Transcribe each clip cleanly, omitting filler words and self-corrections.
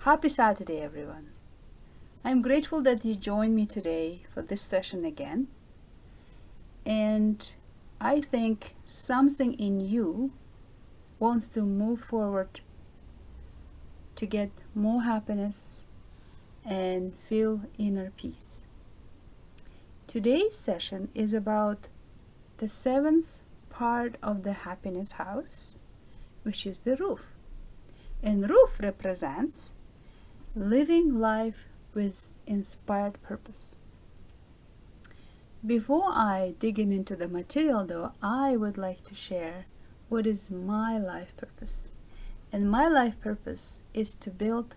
Happy Saturday, everyone. I'm grateful that you joined me today for this session again. And I think something in you wants to move forward to get more happiness and feel inner peace. Today's session is about the seventh part of the happiness house, which is the roof. And roof represents living life with inspired purpose. Before I dig into the material though, I would like to share what is my life purpose. And my life purpose is to build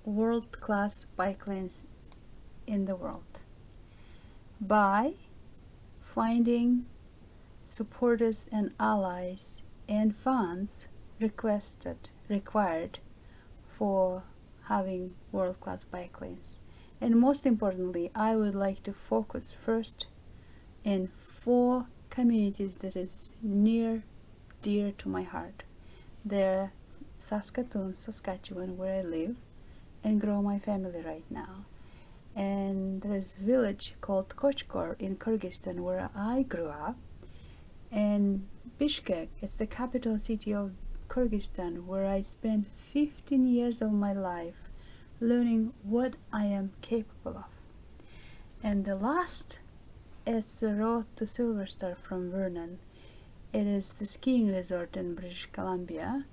world-class bike lanes in the world by finding supporters and allies and funds required for having world-class bike lanes. And most importantly, I would like to focus first in 4 communities that is near dear to my heart. They're Saskatoon, Saskatchewan, where I live and grow my family right now. And there's a village called Kochkor in Kyrgyzstan where I grew up. And Bishkek, it's the capital city of Kyrgyzstan, where I spent 15 years of my life learning what I am capable of. And the last is the Road to Silver Star from Vernon. It is the skiing resort in British Columbia,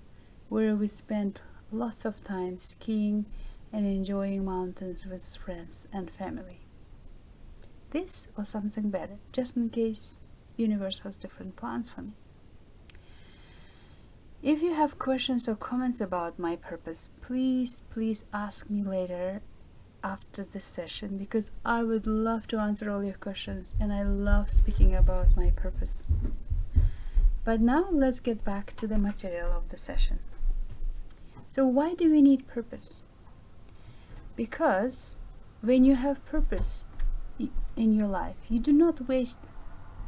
where we spent lots of time skiing and enjoying mountains with friends and family. This or something better, just in case universe has different plans for me. If you have questions or comments about my purpose, please ask me later after this session, because I would love to answer all your questions and I love speaking about my purpose. But now let's get back to the material of the session. So why do we need purpose? Because when you have purpose in your life, you do not waste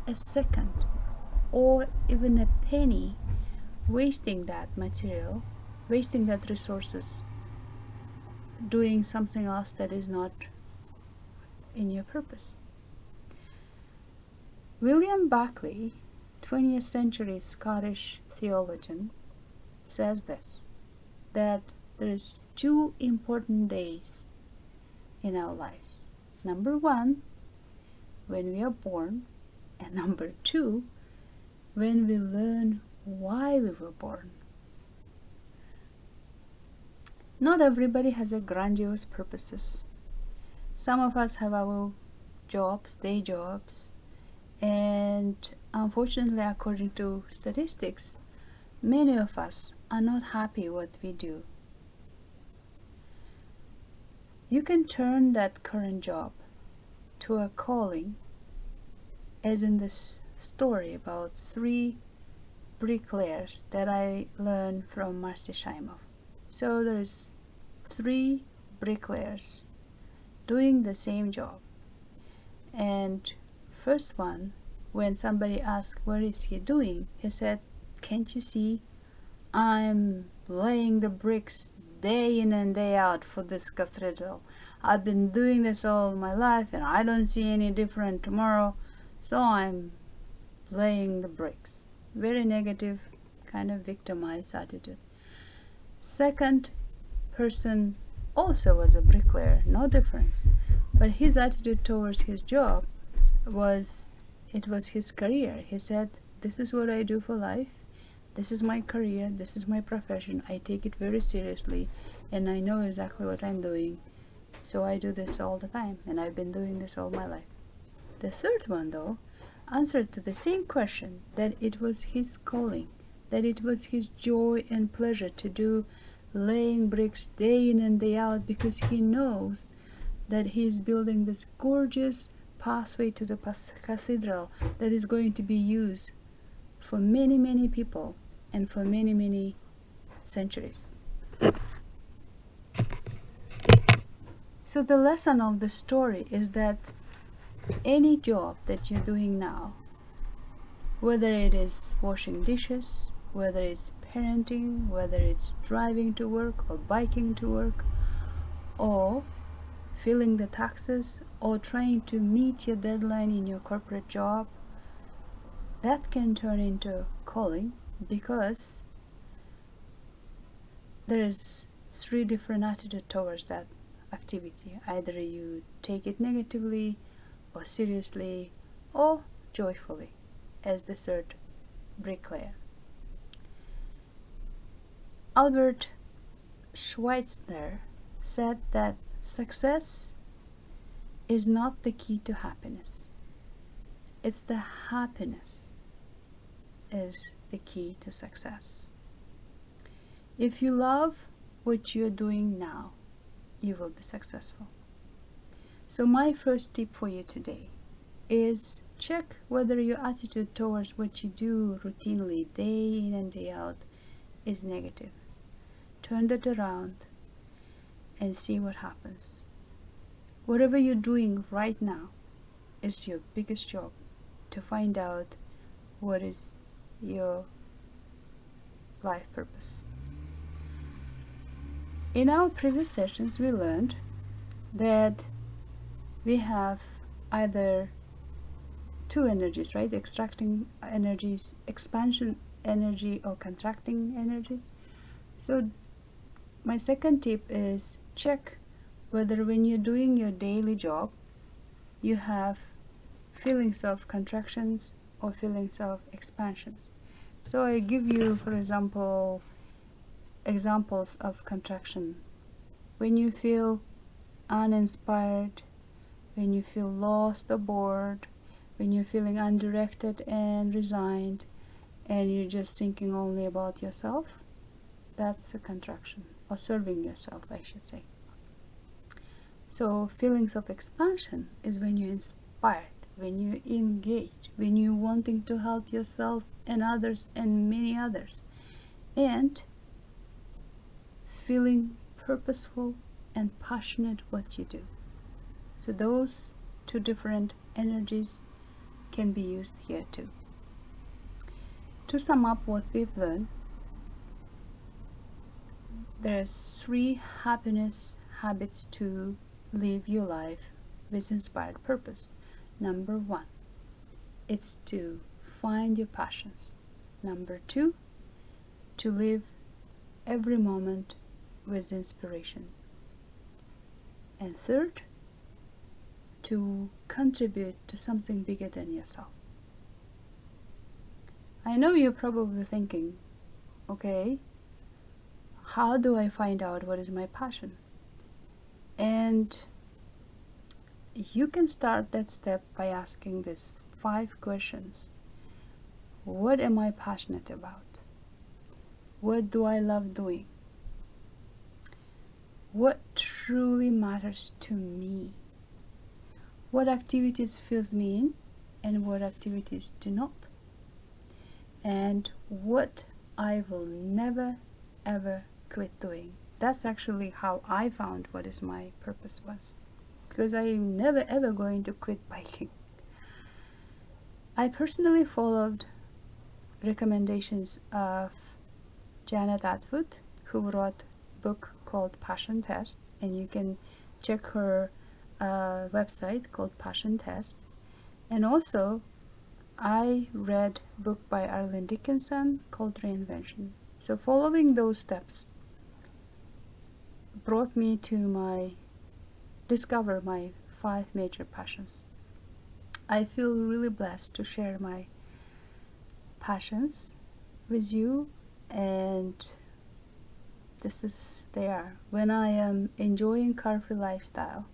a second or even a penny wasting that material, wasting that resources, doing something else that is not in your purpose. William Buckley, 20th century Scottish theologian, says this, that there is 2 important days in our lives. Number 1, when we are born, and number 2, when we learn why we were born. Not everybody has a grandiose purposes. Some of us have our jobs, day jobs, and unfortunately, according to statistics, many of us are not happy what we do. You can turn that current job to a calling, as in this story about 3 bricklayers that I learned from Marci Shimoff. So there's 3 bricklayers doing the same job. And first one, when somebody asked what is he doing, he said, "Can't you see? I'm laying the bricks day in and day out for this cathedral. I've been doing this all my life and I don't see any different tomorrow, so I'm laying the bricks." Very negative, kind of victimized attitude. Second person also was a bricklayer, no difference, but his attitude towards his job was, it was his career. He said, "This is what I do for life, this is my career, this is my profession, I take it very seriously and I know exactly what I'm doing, so I do this all the time and I've been doing this all my life." The third one though answered to the same question, that it was his calling, that it was his joy and pleasure to do laying bricks day in and day out, because he knows that he is building this gorgeous pathway to the cathedral that is going to be used for many people and for many centuries. So the lesson of the story is that any job that you're doing now, whether it is washing dishes, whether it's parenting, whether it's driving to work or biking to work, or filing the taxes, or trying to meet your deadline in your corporate job, that can turn into calling, because there is three different attitudes towards that activity. Either you take it negatively, or seriously, or joyfully, as the third bricklayer. Albert Schweitzer said that success is not the key to happiness. It's the happiness is the key to success. If you love what you're doing now, you will be successful. So my first tip for you today is check whether your attitude towards what you do routinely, day in and day out, is negative. Turn that around and see what happens. Whatever you're doing right now is your biggest job, to find out what is your life purpose. In our previous sessions, we learned that we have either two energies, right? Extracting energies, expansion energy, or contracting energies. So my second tip is check whether when you're doing your daily job, you have feelings of contractions or feelings of expansions. So I give you, for example, examples of contraction. When you feel uninspired, when you feel lost or bored, when you're feeling undirected and resigned, and you're just thinking only about yourself, that's a contraction, or serving yourself, I should say. So feelings of expansion is when you're inspired, when you're engaged, when you're wanting to help yourself and others and many others, and feeling purposeful and passionate what you do. So those two different energies can be used here too. To sum up what we've learned, there's 3 happiness habits to live your life with inspired purpose. Number 1, it's to find your passions. Number 2, to live every moment with inspiration. And third, to contribute to something bigger than yourself. I know you're probably thinking, okay, how do I find out what is my passion? And you can start that step by asking these 5 questions. What am I passionate about? What do I love doing? What truly matters to me? What activities fills me in and what activities do not? And what I will never ever quit doing. That's actually how I found what is my purpose was, because I'm never ever going to quit biking. I personally followed recommendations of Janet Atwood, who wrote a book called Passion Test, and you can check her website called Passion Test. And also I read a book by Arlene Dickinson called Reinvention. So following those steps brought me to discover my 5 major passions. I feel really blessed to share my passions with you, and they are. When I am enjoying car-free lifestyle,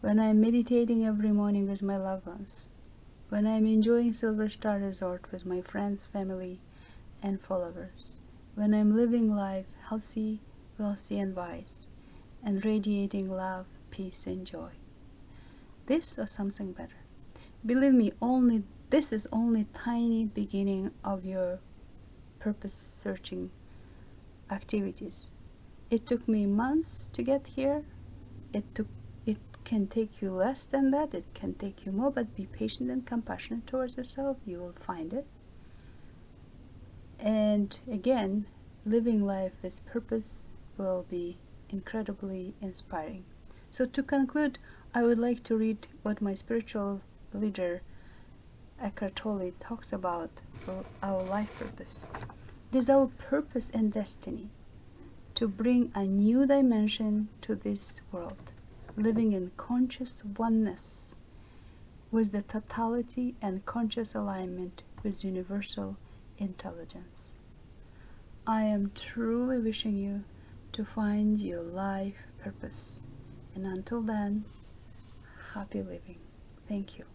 when I'm meditating every morning with my loved ones, when I'm enjoying Silver Star Resort with my friends, family, and followers, when I'm living life healthy, wealthy, and wise, and radiating love, peace, and joy. This or something better. Believe me, this is only tiny beginning of your purpose-searching activities. It took me months to get here. It can take you less than that, it can take you more, but be patient and compassionate towards yourself. You will find it. And again, living life with purpose will be incredibly inspiring. So to conclude, I would like to read what my spiritual leader Eckhart Tolle talks about our life purpose. It is our purpose and destiny to bring a new dimension to this world, living in conscious oneness with the totality and conscious alignment with universal intelligence. I am truly wishing you to find your life purpose. And until then, happy living. Thank you.